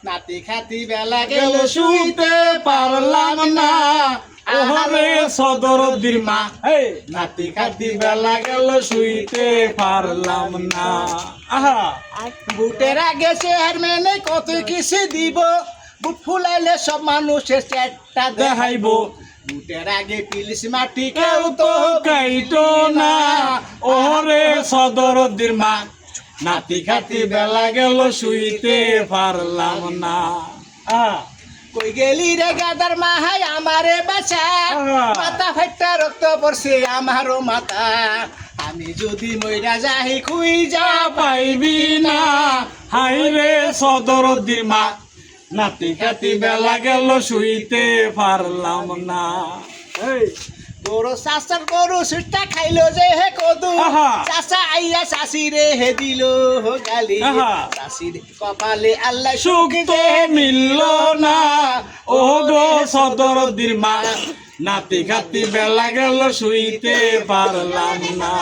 নাতি খাতি বেলা গেল শুইতে পারলাম না ওহরে সদরদির মা নাতি খাতি বেলা গেল শুইতে পারলাম না আহা বুটের আগে চেয়ারম্যানে কত কিছু দিব বুট ফুলাইলে সব মানুষের চেষ্টা দেখাইব বুটের আগে পিলিশ মাটি কেউ তো কাইটো না ওহরে সদরদির মা নাতি খাতি বেলা গেল শুইতে পারলাম না আহা কই গেলি রে গাদার মাহাই আমারে বাঁচা মাথা ফাইটা রক্ত পড়ছে আমারও মাথা আমি যদি মইরা যাই খুই যা পাইবি না হাই রে সদরদির মা নাতি খাতি বেলা গেল শুইতে পারলাম না গরু চাষার গরু সুটা খাইলো যে হে কদু আহা। চাষা আইয়া চাষি রে হে দিল গালি আহা। চাষির কপালে আল্লাহ সুখ তো মিলল না ও গো সদরদির মা নাতি খাতি বেলা গেল শুইতে পারলাম না